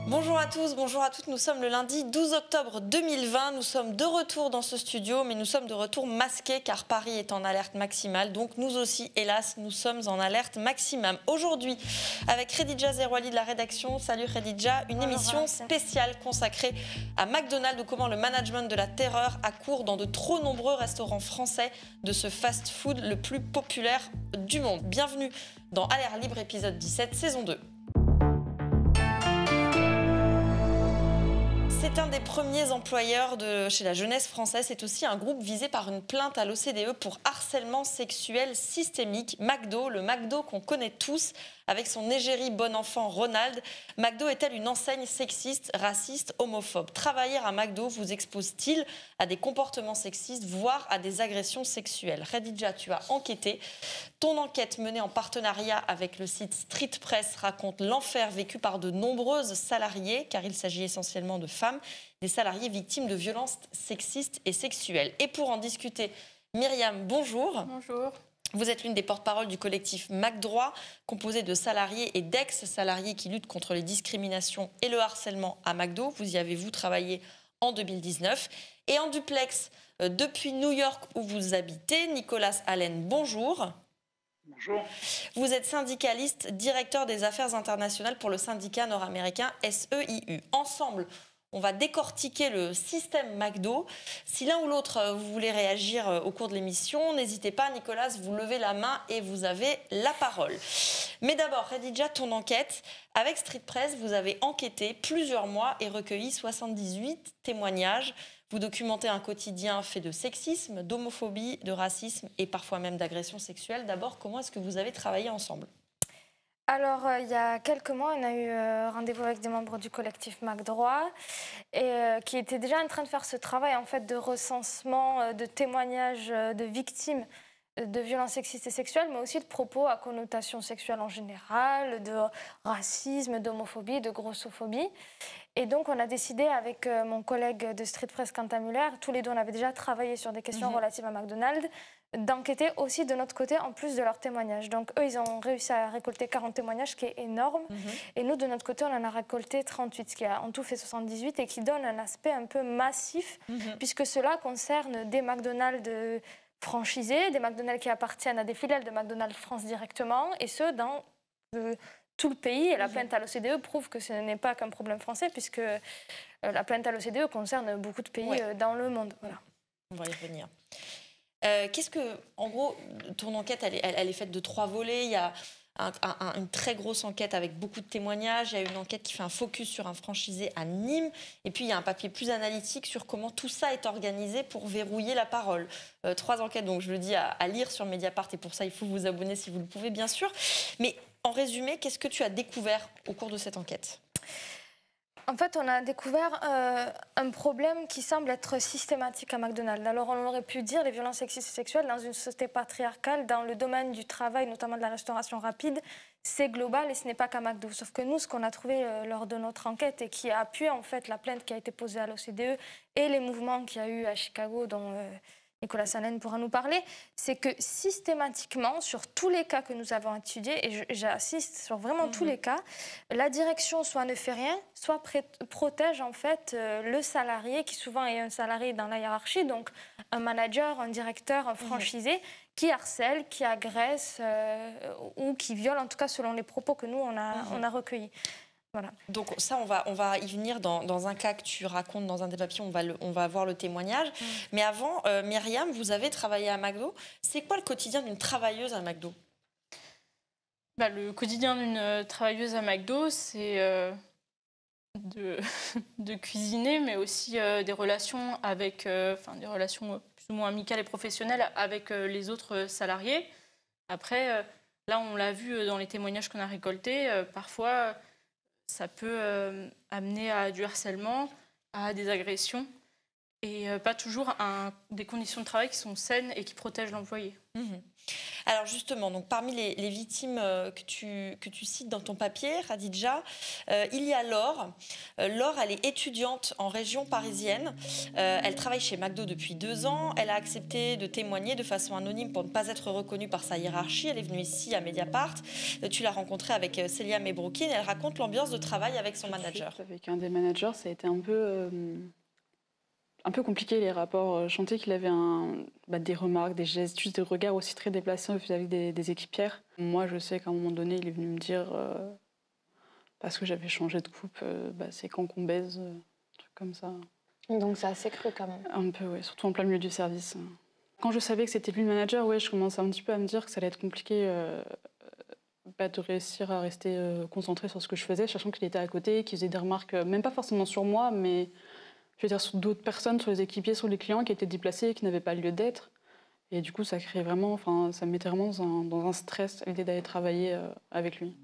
Bonjour à tous, bonjour à toutes. Nous sommes le lundi 12 octobre 2020. Nous sommes de retour dans ce studio, mais nous sommes de retour masqués car Paris est en alerte maximale. Donc nous aussi, hélas, nous sommes en alerte maximum. Aujourd'hui, avec Khadija Zerouali de la rédaction. Salut Khadija, une émission spéciale consacrée à McDonald's ou comment le management de la terreur a cours dans de trop nombreux restaurants français de ce fast-food le plus populaire du monde. Bienvenue dans À l'air libre, épisode 17, saison 2. C'est un des premiers employeurs chez la jeunesse française. C'est aussi un groupe visé par une plainte à l'OCDE pour harcèlement sexuel systémique. McDo, le McDo qu'on connaît tous, avec son égérie bon enfant Ronald. McDo est-elle une enseigne sexiste, raciste, homophobe? Travailler à McDo vous expose-t-il à des comportements sexistes, voire à des agressions sexuelles? Khadija, tu as enquêté. Ton enquête menée en partenariat avec le site Street Press raconte l'enfer vécu par de nombreuses salariées, car il s'agit essentiellement de femmes, des salariés victimes de violences sexistes et sexuelles. Et pour en discuter, Myriam, bonjour. Bonjour. Vous êtes l'une des porte-paroles du collectif McDroit, composé de salariés et d'ex-salariés qui luttent contre les discriminations et le harcèlement à McDo. Vous y avez travaillé en 2019. Et en duplex, depuis New York où vous habitez, Nicolas Allen, bonjour. Bonjour. Vous êtes syndicaliste, directeur des affaires internationales pour le syndicat nord-américain SEIU. Ensemble, on va décortiquer le système McDo. Si l'un ou l'autre vous voulez réagir au cours de l'émission, n'hésitez pas, Nicolas, vous levez la main et vous avez la parole. Mais d'abord, Khadija, ton enquête. Avec Street Press, vous avez enquêté plusieurs mois et recueilli 78 témoignages. Vous documentez un quotidien fait de sexisme, d'homophobie, de racisme et parfois même d'agression sexuelle. D'abord, comment est-ce que vous avez travaillé ensemble ? Alors, il y a quelques mois, on a eu rendez-vous avec des membres du collectif McDroit qui étaient déjà en train de faire ce travail en fait, de recensement, de témoignages de victimes de violences sexistes et sexuelles, mais aussi de propos à connotation sexuelle en général, de racisme, d'homophobie, de grossophobie. Et donc, on a décidé avec mon collègue de Street Press, Quentin Muller, tous les deux, on avait déjà travaillé sur des questions relatives à McDonald's, d'enquêter aussi de notre côté, en plus de leurs témoignages. Donc, eux, ils ont réussi à récolter 40 témoignages, ce qui est énorme. Et nous, de notre côté, on en a récolté 38, ce qui a en tout fait 78 et qui donne un aspect un peu massif, puisque cela concerne des McDonald's franchisés, des McDonald's qui appartiennent à des filiales de McDonald's France directement, et ce, dans tout le pays. Et la plainte à l'OCDE prouve que ce n'est pas qu'un problème français, puisque la plainte à l'OCDE concerne beaucoup de pays dans le monde. Voilà. On va y revenir. Qu'est-ce que, en gros, ton enquête, elle est faite de 3 volets. Il y a une très grosse enquête avec beaucoup de témoignages. Il y a une enquête qui fait un focus sur un franchisé à Nîmes. Et puis, il y a un papier plus analytique sur comment tout ça est organisé pour verrouiller la parole. 3 enquêtes, donc je le dis à lire sur Mediapart. Et pour ça, il faut vous abonner si vous le pouvez, bien sûr. Mais en résumé, qu'est-ce que tu as découvert au cours de cette enquête ? En fait, on a découvert un problème qui semble être systématique à McDonald's. Alors, on aurait pu dire les violences sexistes et sexuelles dans une société patriarcale, dans le domaine du travail, notamment de la restauration rapide, c'est global et ce n'est pas qu'à McDo. Sauf que nous, ce qu'on a trouvé lors de notre enquête et qui a appuyé en fait la plainte qui a été posée à l'OCDE et les mouvements qu'il y a eu à Chicago, dont Nicolas Allen pourra nous parler, c'est que systématiquement, sur tous les cas que nous avons étudiés, et j'insiste sur vraiment tous les cas, la direction soit ne fait rien, soit protège en fait le salarié, qui souvent est un salarié dans la hiérarchie, donc un manager, un directeur, un franchisé, qui harcèle, qui agresse ou qui viole, en tout cas selon les propos que nous, on a recueillis. Voilà. Donc ça, on va y venir dans un cas que tu racontes dans un des papiers, on va voir le témoignage. Mais avant, Myriam, vous avez travaillé à McDo. C'est quoi le quotidien d'une travailleuse à McDo ? Le quotidien d'une travailleuse à McDo, c'est de cuisiner, mais aussi des relations avec, des relations plus ou moins amicales et professionnelles avec les autres salariés. Après, là, on l'a vu dans les témoignages qu'on a récoltés, parfois ça peut amener à du harcèlement, à des agressions. et pas toujours des conditions de travail qui sont saines et qui protègent l'employé. Alors justement, donc parmi les victimes que tu cites dans ton papier, Khadija, il y a Laure. Laure, elle est étudiante en région parisienne. Elle travaille chez McDo depuis 2 ans. Elle a accepté de témoigner de façon anonyme pour ne pas être reconnue par sa hiérarchie. Elle est venue ici à Mediapart. Tu l'as rencontrée avec Célia Mebroukine. Elle raconte l'ambiance de travail avec son manager. Avec un des managers, ça a été un peu compliqué les rapports. Je sentais qu'il avait des remarques, des gestes, juste des regards aussi très déplacés vis-à-vis des équipières. Moi, je sais qu'à un moment donné, il est venu me dire, parce que j'avais changé de coupe, c'est quand qu'on baise, un truc comme ça. Donc c'est assez cru quand même. Un peu, oui, surtout en plein milieu du service. Quand je savais que c'était lui le manager, je commençais un petit peu à me dire que ça allait être compliqué de réussir à rester concentrée sur ce que je faisais, sachant qu'il était à côté, qu'il faisait des remarques, même pas forcément sur moi, mais je veux dire, sur d'autres personnes, sur les équipiers, sur les clients qui étaient déplacés, qui n'avaient pas lieu d'être. Et du coup, ça créait vraiment, ça me mettait vraiment dans un stress à l'idée d'aller travailler avec lui.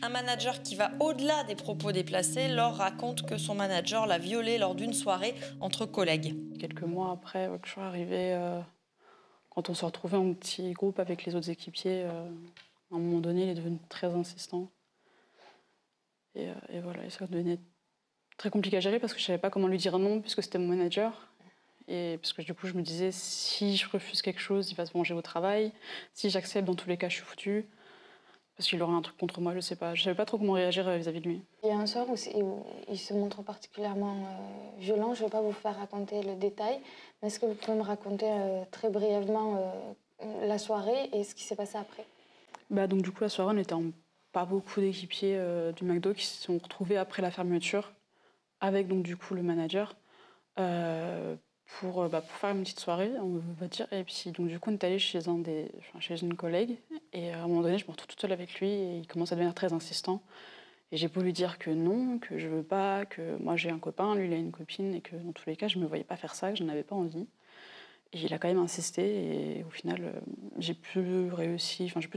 Un manager qui va au-delà des propos déplacés. Laure raconte que son manager l'a violée lors d'une soirée entre collègues. Quelques mois après que je suis arrivée, quand on se retrouvait en petit groupe avec les autres équipiers, à un moment donné, il est devenu très insistant. Et voilà, et ça devenait très compliqué à gérer parce que je ne savais pas comment lui dire non puisque c'était mon manager. Et parce que du coup, je me disais, si je refuse quelque chose, il va se venger au travail. Si j'accepte, dans tous les cas, je suis foutue. Parce qu'il aurait un truc contre moi, je ne sais pas. Je ne savais pas trop comment réagir vis-à-vis de lui. Il y a un soir où il se montre particulièrement violent. Je ne vais pas vous faire raconter le détail, mais est-ce que vous pouvez me raconter très brièvement la soirée et ce qui s'est passé après? Donc du coup, la soirée, on était pas beaucoup d'équipiers du McDo qui se sont retrouvés après la fermeture avec donc du coup le manager pour faire une petite soirée, on va dire. Et puis donc du coup, on est allé chez une collègue et à un moment donné, je me retrouve toute seule avec lui et il commence à devenir très insistant. Et j'ai beau lui dire que non, que je veux pas, que moi j'ai un copain, lui il a une copine et que dans tous les cas, je me voyais pas faire ça, que je n'en avais pas envie. Et il a quand même insisté et au final, j'ai pu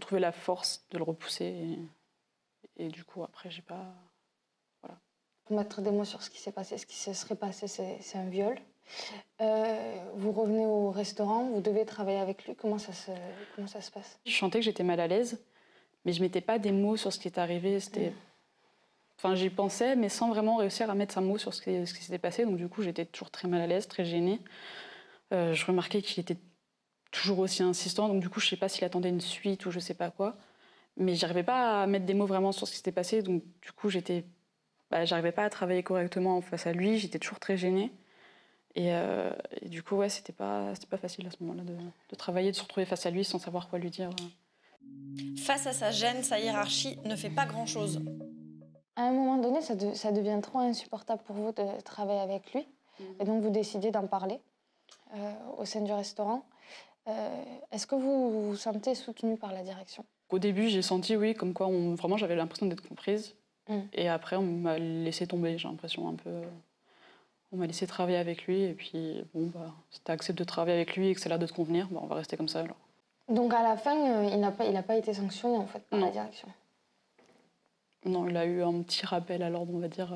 trouver la force de le repousser et du coup après, j'ai pas... Pour mettre des mots sur ce qui s'est passé, ce qui se serait passé, c'est un viol. Vous revenez au restaurant, vous devez travailler avec lui. Comment ça se passe? Je sentais que j'étais mal à l'aise, mais je mettais pas des mots sur ce qui est arrivé. J'y pensais, mais sans vraiment réussir à mettre un mot sur ce qui s'était passé. Donc du coup, j'étais toujours très mal à l'aise, très gênée. Je remarquais qu'il était toujours aussi insistant. Donc du coup, je sais pas s'il attendait une suite ou je sais pas quoi. Mais j'arrivais pas à mettre des mots vraiment sur ce qui s'était passé. Donc du coup, j'arrivais pas à travailler correctement face à lui, j'étais toujours très gênée. Et du coup, c'était pas facile à ce moment-là de travailler, de se retrouver face à lui sans savoir quoi lui dire. Face à sa gêne, sa hiérarchie ne fait pas grand-chose. À un moment donné, ça devient trop insupportable pour vous de travailler avec lui. Et donc, vous décidez d'en parler au sein du restaurant. Est-ce que vous vous sentez soutenu par la direction? Au début, j'ai senti, oui, comme quoi vraiment j'avais l'impression d'être comprise. Et après, on m'a laissé tomber, j'ai l'impression un peu. On m'a laissé travailler avec lui, et puis, si tu acceptes de travailler avec lui et que ça a l'air de te convenir, on va rester comme ça alors. Donc à la fin, il n'a pas été sanctionné en fait par la direction? Non, il a eu un petit rappel à l'ordre, on va dire,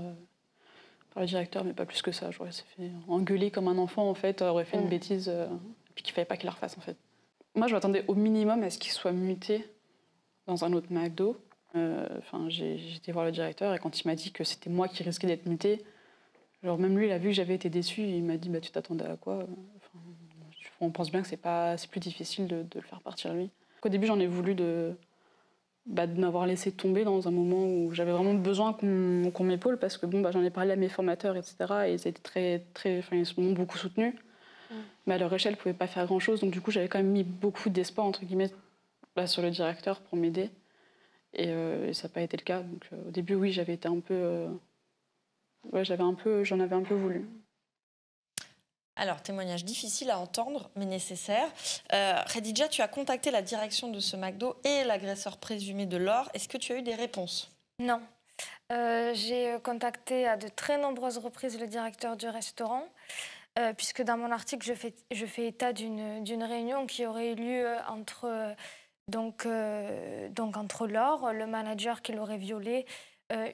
par le directeur, mais pas plus que ça. Il s'est fait engueuler comme un enfant, en fait, aurait fait une bêtise, et puis qu'il fallait pas qu'il la refasse, en fait. Moi, je m'attendais au minimum à ce qu'il soit muté dans un autre McDo. J'ai été voir le directeur et quand il m'a dit que c'était moi qui risquais d'être mutée, même lui, il a vu que j'avais été déçue et il m'a dit tu t'attendais à quoi? On pense bien que c'est plus difficile de le faire partir lui. Au début, j'en ai voulu de m'avoir laissé tomber dans un moment où j'avais vraiment besoin qu'on m'épaule parce que j'en ai parlé à mes formateurs, etc. Et ils étaient ils m'ont beaucoup soutenus. Mais à leur échelle, ils ne pouvaient pas faire grand-chose. Donc du coup, j'avais quand même mis beaucoup d'espoir entre guillemets sur le directeur pour m'aider. Et ça n'a pas été le cas. Donc, au début, oui, j'avais été un peu... j'en avais un peu voulu. Alors, témoignage difficile à entendre, mais nécessaire. Khadija, tu as contacté la direction de ce McDo et l'agresseur présumé de Laure. Est-ce que tu as eu des réponses? Non. J'ai contacté à de très nombreuses reprises le directeur du restaurant, puisque dans mon article, je fais état d'une réunion qui aurait eu lieu entre Laure, le manager qui l'aurait violée,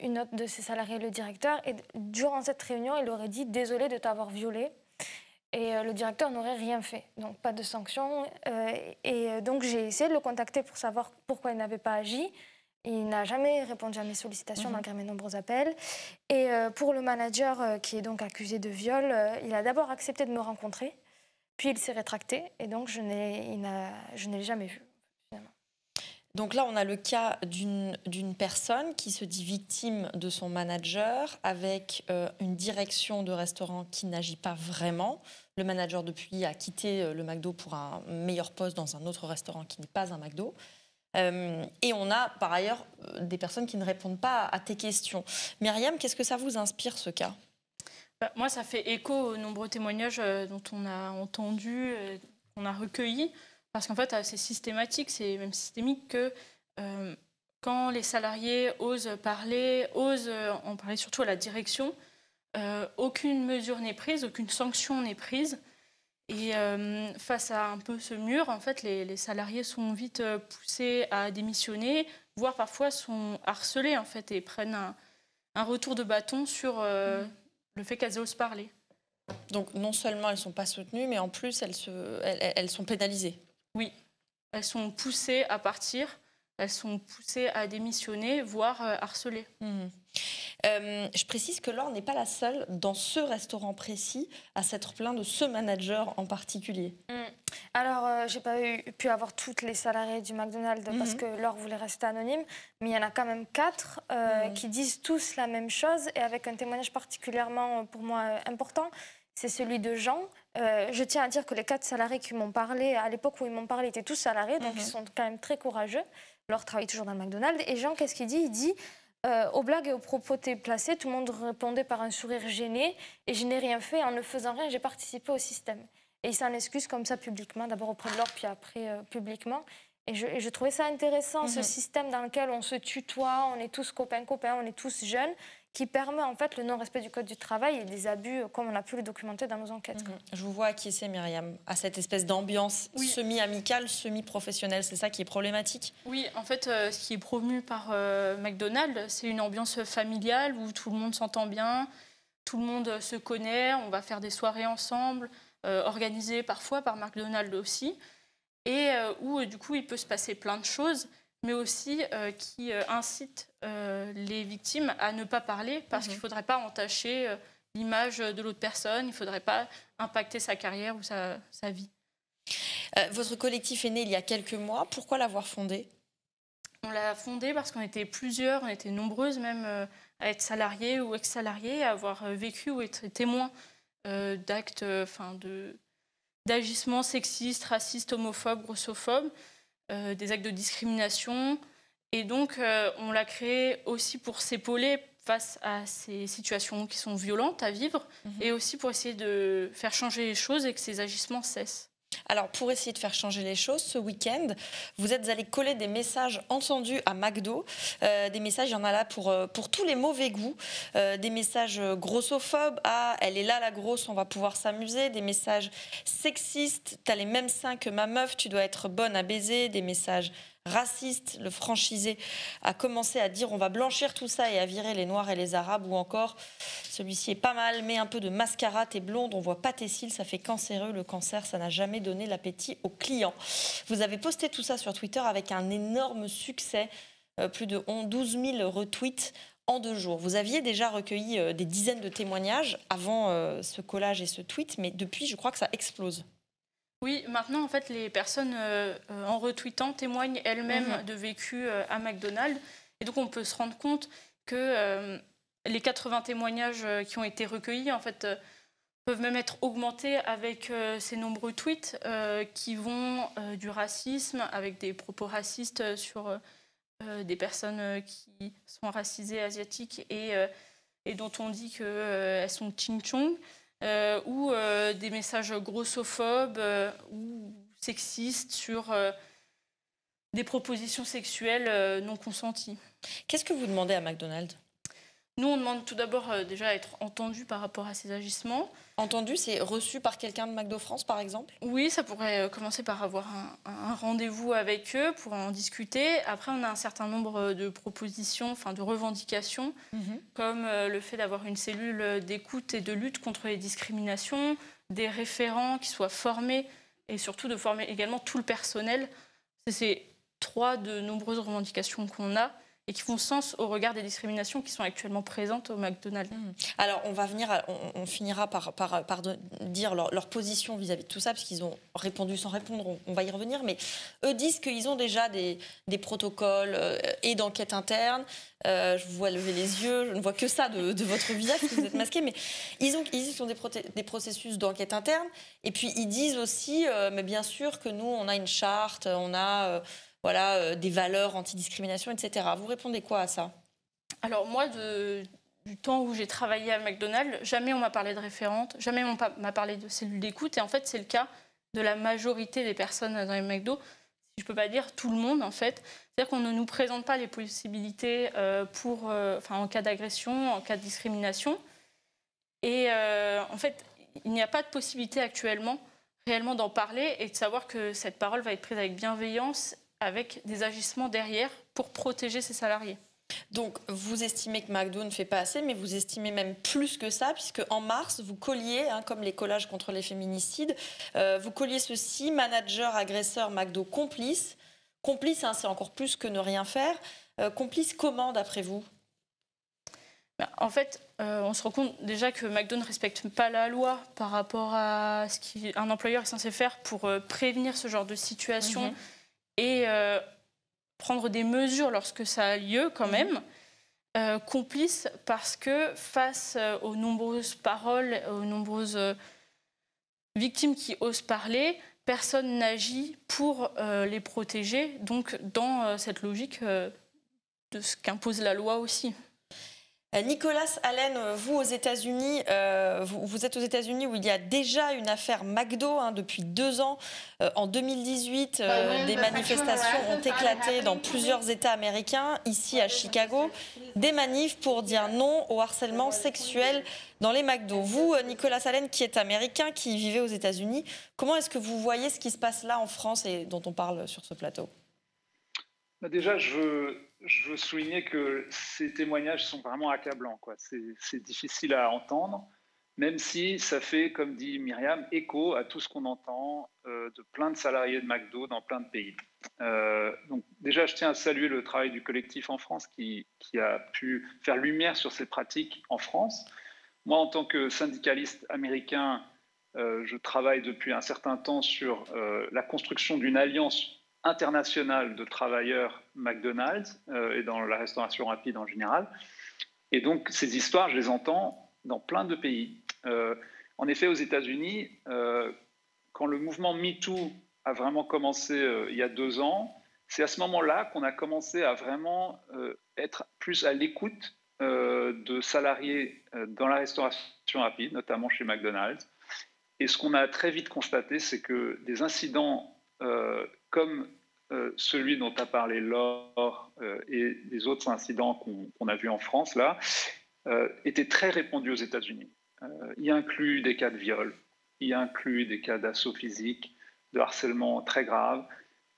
une autre de ses salariés, le directeur. Et durant cette réunion, il aurait dit « Désolé de t'avoir violée ». Et le directeur n'aurait rien fait, donc pas de sanction. Donc j'ai essayé de le contacter pour savoir pourquoi il n'avait pas agi. Il n'a jamais répondu à mes sollicitations malgré mes nombreux appels. Et pour le manager qui est donc accusé de viol, il a d'abord accepté de me rencontrer, puis il s'est rétracté et donc je ne l'ai jamais vu. Finalement. Donc là, on a le cas d'une personne qui se dit victime de son manager avec une direction de restaurant qui n'agit pas vraiment. Le manager, depuis, a quitté le McDo pour un meilleur poste dans un autre restaurant qui n'est pas un McDo. Et on a, par ailleurs, des personnes qui ne répondent pas à tes questions. Myriam, qu'est-ce que ça vous inspire, ce cas ? Moi, ça fait écho aux nombreux témoignages dont on a entendu, qu'on a recueillis. Parce qu'en fait, c'est systématique, c'est même systémique que quand les salariés osent en parler surtout à la direction, aucune mesure n'est prise, aucune sanction n'est prise. Et face à un peu ce mur, en fait, les salariés sont vite poussés à démissionner, voire parfois sont harcelés en fait, et prennent un retour de bâton sur le fait qu'elles osent parler. Donc non seulement elles ne sont pas soutenues, mais en plus elles sont pénalisées. Oui, elles sont poussées à partir, elles sont poussées à démissionner, voire harcelées. Je précise que Laure n'est pas la seule dans ce restaurant précis à s'être plaint de ce manager en particulier. Alors, j'ai pas pu avoir toutes les salariés du McDonald's parce que Laure voulait rester anonyme, mais il y en a quand même 4 qui disent tous la même chose et avec un témoignage particulièrement pour moi important. C'est celui de Jean. Je tiens à dire que les 4 salariés qui m'ont parlé, à l'époque où ils m'ont parlé, étaient tous salariés, donc ils sont quand même très courageux. Laure travaille toujours dans le McDonald's. Et Jean, qu'est-ce qu'il dit ? Il dit aux blagues et aux propos placés, tout le monde répondait par un sourire gêné. Et je n'ai rien fait, en ne faisant rien, j'ai participé au système. Et il s'en excuse comme ça publiquement, d'abord auprès de Laure, puis après publiquement. Et je trouvais ça intéressant, ce système dans lequel on se tutoie, on est tous copains-copains, on est tous jeunes, qui permet en fait le non-respect du code du travail et des abus comme on a pu le documenter dans nos enquêtes. Je vous vois acquiescer, Myriam, à cette espèce d'ambiance semi-amicale, semi-professionnelle. C'est ça qui est problématique ? Oui, en fait, ce qui est promu par McDonald's, c'est une ambiance familiale où tout le monde s'entend bien, tout le monde se connaît, on va faire des soirées ensemble, organisées parfois par McDonald's aussi, et où du coup il peut se passer plein de choses, mais aussi qui incite les victimes à ne pas parler parce qu'il ne faudrait pas entacher l'image de l'autre personne, il ne faudrait pas impacter sa carrière ou sa vie. Votre collectif est né il y a quelques mois. Pourquoi l'avoir fondé ? On l'a fondé parce qu'on était plusieurs, on était nombreuses même à être salariés ou ex-salariés, à avoir vécu ou être témoins d'actes, d'agissements sexistes, racistes, homophobes, grossophobes, des actes de discrimination. Et donc, on l'a créé aussi pour s'épauler face à ces situations qui sont violentes à vivre et aussi pour essayer de faire changer les choses et que ces agissements cessent. Alors, pour essayer de faire changer les choses, ce week-end, vous êtes allé coller des messages entendus à McDo. Des messages, il y en a là pour tous les mauvais goûts. Des messages grossophobes. Ah, elle est là la grosse, on va pouvoir s'amuser. Des messages sexistes. T'as les mêmes seins que ma meuf, tu dois être bonne à baiser. Des messages racistes. Le franchisé a commencé à dire on va blanchir tout ça et à virer les Noirs et les Arabes. Ou encore, celui-ci est pas mal, mais un peu de mascara, t'es blonde, on voit pas tes cils, ça fait cancéreux. Le cancer, ça n'a jamais donné l'appétit aux clients. Vous avez posté tout ça sur Twitter avec un énorme succès, plus de 12 000 retweets en 2 jours. Vous aviez déjà recueilli des dizaines de témoignages avant ce collage et ce tweet, mais depuis, je crois que ça explose. Oui, maintenant, en fait, les personnes, en retweetant, témoignent elles-mêmes de vécu à McDonald's. Et donc, on peut se rendre compte que les 80 témoignages qui ont été recueillis, en fait, peuvent même être augmentés avec ces nombreux tweets qui vont du racisme, avec des propos racistes sur des personnes qui sont racisées, asiatiques, et dont on dit qu'elles sont chinchong. Ou des messages grossophobes ou sexistes sur des propositions sexuelles non consenties. Qu'est-ce que vous demandez à McDonald's ? Nous, on demande tout d'abord déjà à être entendu par rapport à ces agissements. Entendu, c'est reçu par quelqu'un de McDo France, par exemple ? Oui, ça pourrait commencer par avoir un rendez-vous avec eux pour en discuter. Après, on a un certain nombre de propositions, de revendications, comme le fait d'avoir une cellule d'écoute et de lutte contre les discriminations, des référents qui soient formés et surtout de former également tout le personnel. C'est ces 3 de nombreuses revendications qu'on a et qui font sens au regard des discriminations qui sont actuellement présentes au McDonald's. Alors, on finira par dire leur position vis-à-vis de tout ça, parce qu'ils ont répondu sans répondre, on va y revenir, mais eux disent qu'ils ont déjà des protocoles et d'enquête interne. Je vous vois lever les yeux, je ne vois que ça de votre visage, parce que vous êtes masqué, mais ils disent qu'ils ont des processus d'enquête interne, et puis ils disent aussi, mais bien sûr que nous, on a une charte, on a... des valeurs anti-discrimination, etc. Vous répondez quoi à ça? Alors moi, du temps où j'ai travaillé à McDonald's, jamais on m'a parlé de référente, jamais on m'a parlé de cellule d'écoute. Et en fait, c'est le cas de la majorité des personnes dans les McDo. Si je ne peux pas dire tout le monde, en fait. C'est-à-dire qu'on ne nous présente pas les possibilités en cas d'agression, en cas de discrimination. Et en fait, il n'y a pas de possibilité actuellement réellement d'en parler et de savoir que cette parole va être prise avec bienveillance, avec des agissements derrière pour protéger ses salariés. Donc, vous estimez que McDo ne fait pas assez, mais vous estimez même plus que ça, puisque en mars, vous colliez, comme les collages contre les féminicides, vous colliez ceci: manager, agresseur, McDo complice. Complice, c'est encore plus que ne rien faire. Complice comment, d'après vous? En fait, on se rend compte déjà que McDo ne respecte pas la loi par rapport à ce qu'un employeur est censé faire pour prévenir ce genre de situation. Et prendre des mesures lorsque ça a lieu quand même, complice parce que face aux nombreuses paroles, aux nombreuses victimes qui osent parler, personne n'agit pour les protéger, donc dans cette logique de ce qu'impose la loi aussi. Nicolas Allen, vous aux États-Unis, vous êtes aux États-Unis où il y a déjà une affaire McDo depuis 2 ans. En 2018, des manifestations ont éclaté dans plusieurs États américains, ici à Chicago. Des manifs pour dire non au harcèlement sexuel dans les McDo. Vous, Nicolas Allen, qui est américain, qui vivez aux États-Unis, comment est-ce que vous voyez ce qui se passe là en France et dont on parle sur ce plateau? Déjà, je veux souligner que ces témoignages sont vraiment accablants, quoi. C'est difficile à entendre, même si ça fait, comme dit Myriam, écho à tout ce qu'on entend de plein de salariés de McDo dans plein de pays. Donc déjà, je tiens à saluer le travail du collectif en France qui a pu faire lumière sur ces pratiques en France. Moi, en tant que syndicaliste américain, je travaille depuis un certain temps sur la construction d'une alliance internationale de travailleurs McDonald's et dans la restauration rapide en général. Et donc, ces histoires, je les entends dans plein de pays. En effet, aux États-Unis, quand le mouvement MeToo a vraiment commencé il y a 2 ans, c'est à ce moment-là qu'on a commencé à vraiment être plus à l'écoute de salariés dans la restauration rapide, notamment chez McDonald's. Et ce qu'on a très vite constaté, c'est que des incidents comme celui dont a parlé Laure et les autres incidents qu'on a vus en France, là, étaient très répandus aux États-Unis. Il inclut des cas de viol, il inclut des cas d'assaut physique, de harcèlement très grave,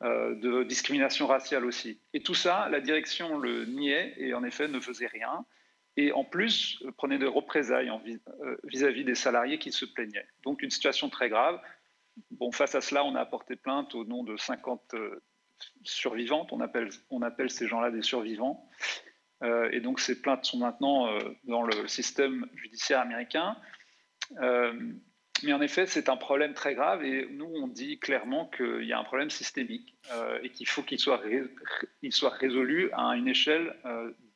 de discrimination raciale aussi. Et tout ça, la direction le niait et en effet ne faisait rien. Et en plus, prenait des représailles vis-à-vis des salariés qui se plaignaient. Donc une situation très grave. Bon, face à cela, on a apporté plainte au nom de 50 survivantes. On appelle ces gens-là des survivants. Et donc ces plaintes sont maintenant dans le système judiciaire américain. Mais en effet, c'est un problème très grave et nous, on dit clairement qu'il y a un problème systémique et qu'il faut qu'il soit résolu à une échelle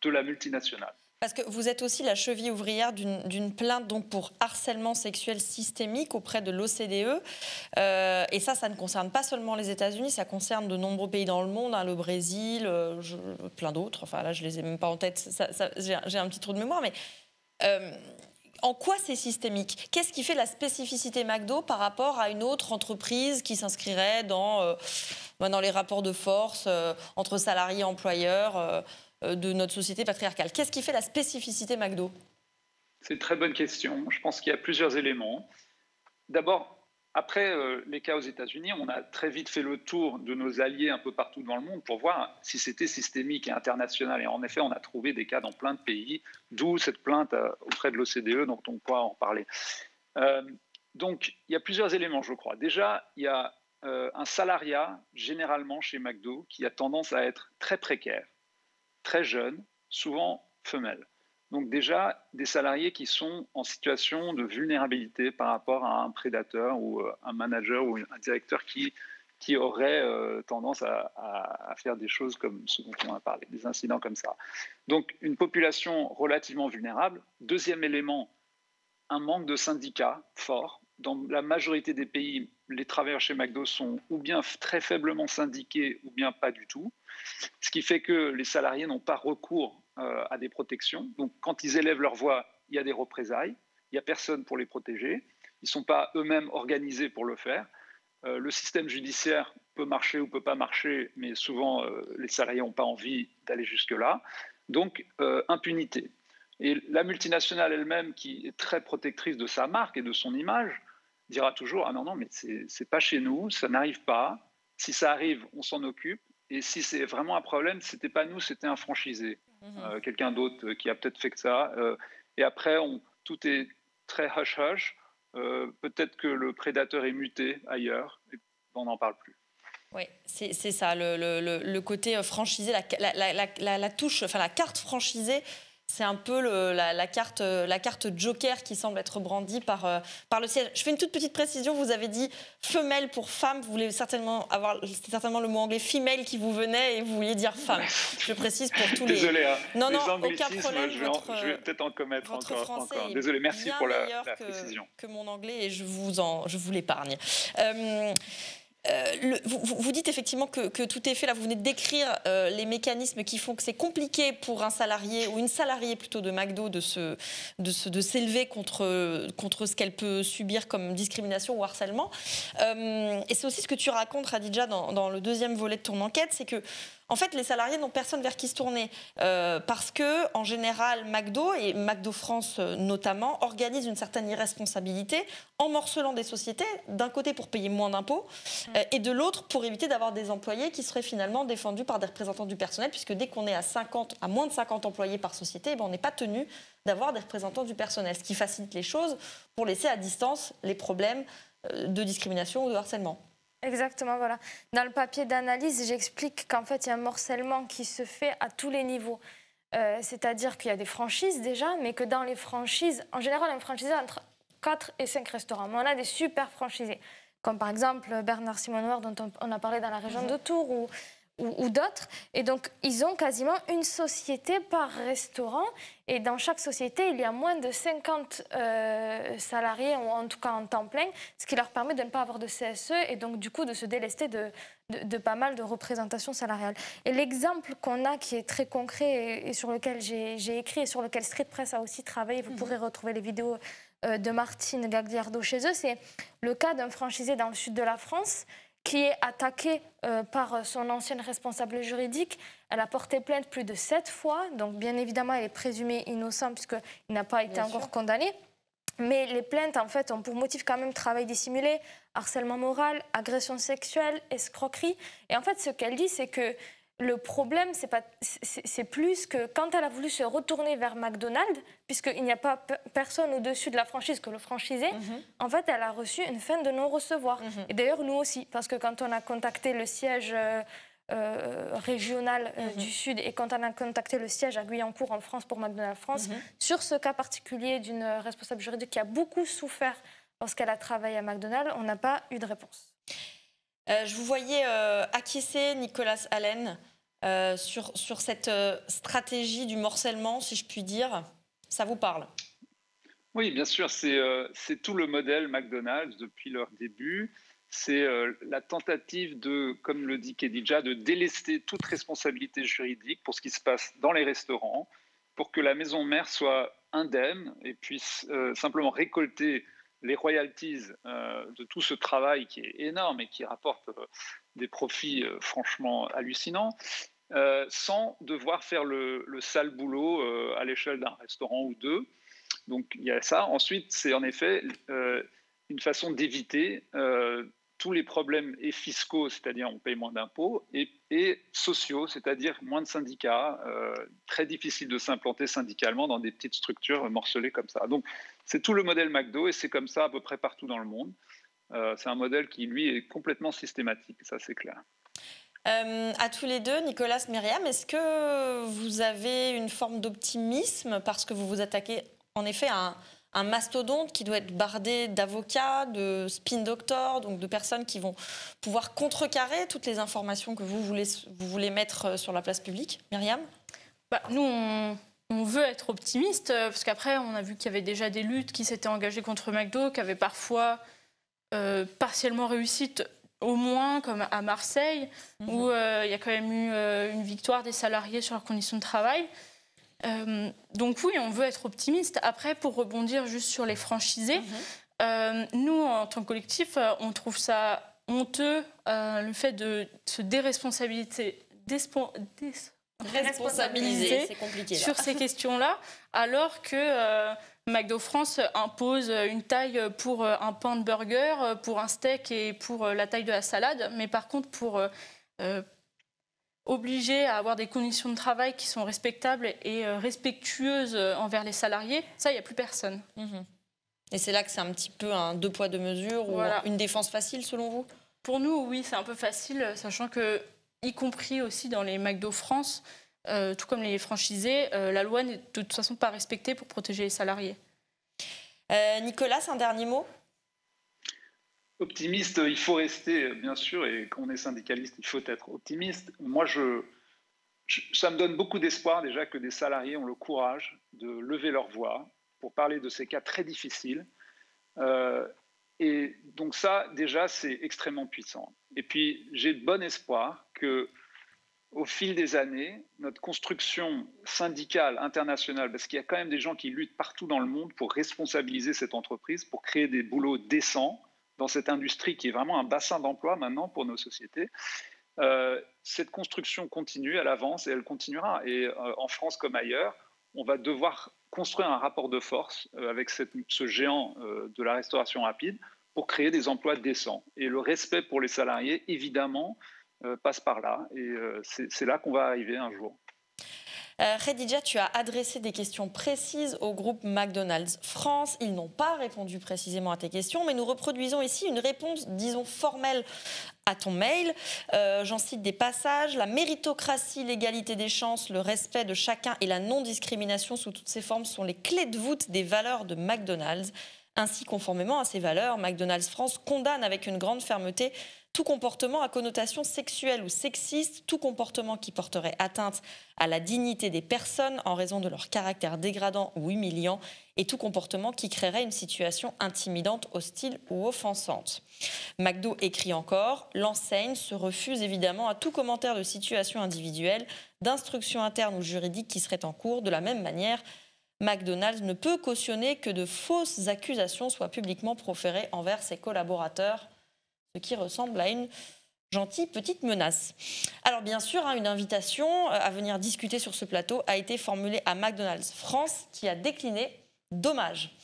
de la multinationale. Parce que vous êtes aussi la cheville ouvrière d'une plainte donc pour harcèlement sexuel systémique auprès de l'OCDE. Et ça ne concerne pas seulement les États-Unis, ça concerne de nombreux pays dans le monde, le Brésil, plein d'autres. Enfin là, je ne les ai même pas en tête, j'ai un petit trou de mémoire. Mais en quoi c'est systémique? Qu'est-ce qui fait la spécificité McDo par rapport à une autre entreprise qui s'inscrirait dans les rapports de force entre salariés et employeurs de notre société patriarcale? Qu'est-ce qui fait la spécificité McDo? C'est une très bonne question. Je pense qu'il y a plusieurs éléments. D'abord, après les cas aux États-Unis, on a très vite fait le tour de nos alliés un peu partout dans le monde pour voir si c'était systémique et international. Et en effet, on a trouvé des cas dans plein de pays, d'où cette plainte auprès de l'OCDE dont on pourra en parler. Donc, il y a plusieurs éléments, je crois. Déjà, il y a un salariat, généralement chez McDo, qui a tendance à être très précaire, très jeune, souvent femelle. Donc déjà, des salariés qui sont en situation de vulnérabilité par rapport à un prédateur ou un manager ou un directeur qui aurait tendance à faire des choses comme ce dont on a parlé, des incidents comme ça. Donc une population relativement vulnérable. Deuxième élément, un manque de syndicats forts. Dans la majorité des pays, les travailleurs chez McDo sont ou bien très faiblement syndiqués ou bien pas du tout, ce qui fait que les salariés n'ont pas recours à des protections. Donc quand ils élèvent leur voix, il y a des représailles, il n'y a personne pour les protéger, ils ne sont pas eux-mêmes organisés pour le faire. Le système judiciaire peut marcher ou peut pas marcher, mais souvent les salariés n'ont pas envie d'aller jusque-là. Donc impunité. Et la multinationale elle-même, qui est très protectrice de sa marque et de son image, dira toujours « Ah non, non, mais c'est pas chez nous, ça n'arrive pas. Si ça arrive, on s'en occupe. Et si c'est vraiment un problème, c'était pas nous, c'était un franchisé. Quelqu'un d'autre qui a peut-être fait que ça. Et après, tout est très hush-hush. Peut-être que le prédateur est muté ailleurs, et on n'en parle plus. Oui, c'est ça, le côté franchisé, la touche, enfin la carte franchisée. C'est un peu la carte joker qui semble être brandie par le siège. Je fais une toute petite précision. Vous avez dit femelle pour femme. Vous voulez certainement c'était certainement le mot anglais female qui vous venait et vous vouliez dire femme. Je précise pour tous les... Désolé, hein, non, les aucun problème. je vais peut-être en commettre encore. Désolé, merci bien pour la précision. Que mon anglais et je vous l'épargne. Vous dites effectivement que tout est fait. Là, vous venez de décrire les mécanismes qui font que c'est compliqué pour un salarié ou une salariée plutôt de McDo de s'élever contre ce qu'elle peut subir comme discrimination ou harcèlement. Et c'est aussi ce que tu racontes, Khadija, dans le deuxième volet de ton enquête, c'est que en fait, les salariés n'ont personne vers qui se tourner parce que, en général, McDo et McDo France notamment organisent une certaine irresponsabilité en morcelant des sociétés, d'un côté pour payer moins d'impôts et de l'autre pour éviter d'avoir des employés qui seraient finalement défendus par des représentants du personnel, puisque dès qu'on est à moins de 50 employés par société, on n'est pas tenu d'avoir des représentants du personnel, ce qui facilite les choses pour laisser à distance les problèmes de discrimination ou de harcèlement. Exactement, voilà. Dans le papier d'analyse, j'explique qu'en fait, il y a un morcellement qui se fait à tous les niveaux. C'est-à-dire qu'il y a des franchises déjà, mais que dans les franchises, en général, un franchisé a entre 4 et 5 restaurants. Mais on a des super franchisés, comme par exemple Bernard Simonnoir, dont on a parlé dans la région de Tours, ou d'autres. Et donc, ils ont quasiment une société par restaurant. Et dans chaque société, il y a moins de 50 salariés, ou en tout cas en temps plein, ce qui leur permet de ne pas avoir de CSE et donc, du coup, de se délester de pas mal de représentations salariales. Et l'exemple qu'on a, qui est très concret et sur lequel j'ai écrit et sur lequel Street Press a aussi travaillé, vous pourrez retrouver les vidéos de Martine Gagliardo chez eux, c'est le cas d'un franchisé dans le sud de la France qui est attaquée par son ancienne responsable juridique. Elle a porté plainte plus de 7 fois. Donc, bien évidemment, elle est présumée innocente puisqu'il n'a pas été encore condamné. Mais les plaintes, en fait, ont pour motif quand même travail dissimulé, harcèlement moral, agression sexuelle, escroquerie. Et en fait, ce qu'elle dit, c'est que le problème, c'est plus que quand elle a voulu se retourner vers McDonald's, puisqu'il n'y a pas personne au-dessus de la franchise que le franchisé, en fait, elle a reçu une fin de non-recevoir. Et d'ailleurs, nous aussi, parce que quand on a contacté le siège régional du Sud et quand on a contacté le siège à Guyancourt en France pour McDonald's France, sur ce cas particulier d'une responsable juridique qui a beaucoup souffert lorsqu'elle a travaillé à McDonald's, on n'a pas eu de réponse. Je vous voyais acquiescer, Nicolas Allen, sur cette stratégie du morcellement, si je puis dire. Ça vous parle? Oui, bien sûr. C'est tout le modèle McDonald's depuis leur début. C'est la tentative de, comme le dit Khadija, de délester toute responsabilité juridique pour ce qui se passe dans les restaurants, pour que la maison mère soit indemne et puisse simplement récolter les royalties de tout ce travail qui est énorme et qui rapporte des profits franchement hallucinants, sans devoir faire le sale boulot à l'échelle d'un restaurant ou deux. Donc il y a ça. Ensuite, c'est en effet une façon d'éviter tous les problèmes et fiscaux, c'est-à-dire on paye moins d'impôts, et sociaux, c'est-à-dire moins de syndicats, très difficile de s'implanter syndicalement dans des petites structures morcelées comme ça. Donc c'est tout le modèle McDo et c'est comme ça à peu près partout dans le monde. C'est un modèle qui, lui, est complètement systématique, ça c'est clair. À tous les deux, Nicolas, Myriam, est-ce que vous avez une forme d'optimisme parce que vous vous attaquez en effet à un mastodonte qui doit être bardé d'avocats, de spin doctors, donc de personnes qui vont pouvoir contrecarrer toutes les informations que vous voulez mettre sur la place publique? Myriam? Nous, on veut être optimiste parce qu'après, on a vu qu'il y avait déjà des luttes qui s'étaient engagées contre McDo, qui avaient parfois partiellement réussi, au moins comme à Marseille, où il y a quand même eu une victoire des salariés sur leurs conditions de travail. Donc oui, on veut être optimiste. Après, pour rebondir juste sur les franchisés, nous, en tant que collectif, on trouve ça honteux, le fait de se déresponsabiliser c'est compliqué, sur ces questions-là, alors que McDo France impose une taille pour un pain de burger, pour un steak et pour la taille de la salade, mais par contre pour obliger à avoir des conditions de travail qui sont respectables et respectueuses envers les salariés, ça, il n'y a plus personne. Et c'est là que c'est un petit peu un deux poids deux mesures, ou une défense facile selon vous? Pour nous, oui, c'est un peu facile, sachant que, y compris aussi dans les McDo France, tout comme les franchisés, la loi n'est de toute façon pas respectée pour protéger les salariés. Nicolas, un dernier mot? Optimiste, il faut rester, bien sûr, et quand on est syndicaliste, il faut être optimiste. Moi, ça me donne beaucoup d'espoir déjà que des salariés ont le courage de lever leur voix pour parler de ces cas très difficiles. Et donc ça, déjà, c'est extrêmement puissant. Et puis, j'ai bon espoir que au fil des années, notre construction syndicale internationale, parce qu'il y a quand même des gens qui luttent partout dans le monde pour responsabiliser cette entreprise, pour créer des boulots décents dans cette industrie qui est vraiment un bassin d'emploi maintenant pour nos sociétés. Cette construction continue, elle avance et elle continuera. Et en France comme ailleurs, on va devoir construire un rapport de force avec ce géant de la restauration rapide pour créer des emplois décents. Et le respect pour les salariés, évidemment, passe par là. Et c'est là qu'on va arriver un jour. Khadija, tu as adressé des questions précises au groupe McDonald's France. Ils n'ont pas répondu précisément à tes questions, mais nous reproduisons ici une réponse, disons, formelle à ton mail. J'en cite des passages. La méritocratie, l'égalité des chances, le respect de chacun et la non-discrimination sous toutes ses formes sont les clés de voûte des valeurs de McDonald's. Ainsi, conformément à ces valeurs, McDonald's France condamne avec une grande fermeté tout comportement à connotation sexuelle ou sexiste, tout comportement qui porterait atteinte à la dignité des personnes en raison de leur caractère dégradant ou humiliant, et tout comportement qui créerait une situation intimidante, hostile ou offensante. McDo écrit encore « L'enseigne se refuse évidemment à tout commentaire de situation individuelle, d'instruction interne ou juridique qui serait en cours. De la même manière, McDonald's ne peut cautionner que de fausses accusations soient publiquement proférées envers ses collaborateurs », ce qui ressemble à une gentille petite menace. Alors bien sûr, une invitation à venir discuter sur ce plateau a été formulée à McDonald's France, qui a décliné. Dommage.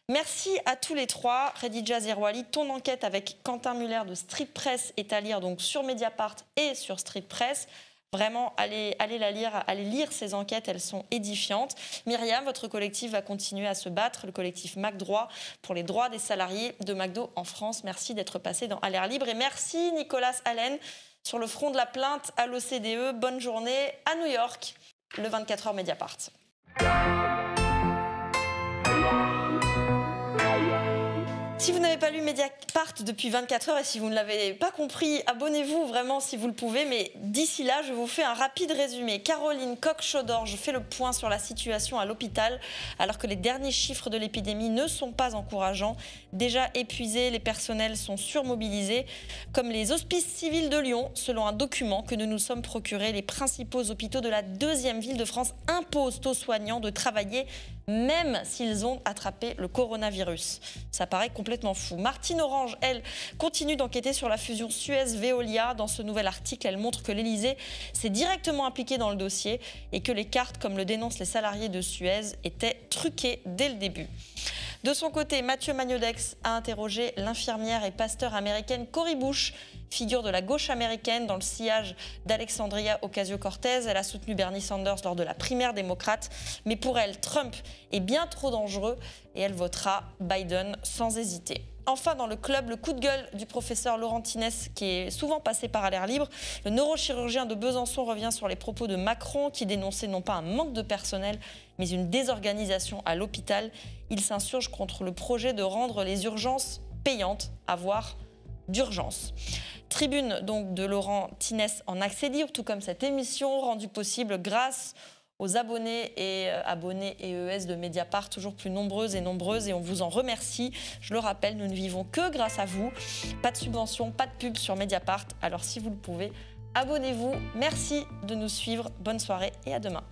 Merci à tous les trois. Khadija Zerouali, ton enquête avec Quentin Muller de Street Press est à lire donc sur Mediapart et sur Street Press. Vraiment, allez la lire, allez lire ces enquêtes, elles sont édifiantes. Myriam, votre collectif va continuer à se battre, le collectif McDroit, pour les droits des salariés de McDo en France. Merci d'être passé dans À l'air libre. Et merci Nicolas Allen sur le front de la plainte à l'OCDE. Bonne journée à New York, le 24h Mediapart. Si vous n'avez pas lu Mediapart depuis 24 heures et si vous ne l'avez pas compris, abonnez-vous vraiment si vous le pouvez. Mais d'ici là, je vous fais un rapide résumé. Caroline Coq-Chaudorge fait le point sur la situation à l'hôpital alors que les derniers chiffres de l'épidémie ne sont pas encourageants. Déjà épuisés, les personnels sont surmobilisés. Comme les hospices civils de Lyon, selon un document que nous nous sommes procurés, les principaux hôpitaux de la deuxième ville de France imposent aux soignants de travailler même s'ils ont attrapé le coronavirus. Ça paraît complètement fou. Martine Orange, elle, continue d'enquêter sur la fusion Suez-Veolia. Dans ce nouvel article, elle montre que l'Élysée s'est directement impliqué dans le dossier et que les cartes, comme le dénoncent les salariés de Suez, étaient truquées dès le début. De son côté, Mathieu Magnodex a interrogé l'infirmière et pasteur américaine Cori Bush, figure de la gauche américaine dans le sillage d'Alexandria Ocasio-Cortez. Elle a soutenu Bernie Sanders lors de la primaire démocrate, mais pour elle, Trump est bien trop dangereux et elle votera Biden sans hésiter. Enfin, dans le club, le coup de gueule du professeur Laurent Tinès, qui est souvent passé par À l'air libre. Le neurochirurgien de Besançon revient sur les propos de Macron, qui dénonçait non pas un manque de personnel, mais une désorganisation à l'hôpital. Il s'insurge contre le projet de rendre les urgences payantes, à voir d'urgence. Tribune donc de Laurent Tinès en accès libre, tout comme cette émission rendue possible grâce aux abonnés et ES de Mediapart, toujours plus nombreuses et on vous en remercie. Je le rappelle, nous ne vivons que grâce à vous. Pas de subvention, pas de pub sur Mediapart, alors si vous le pouvez, abonnez-vous. Merci de nous suivre, bonne soirée et à demain.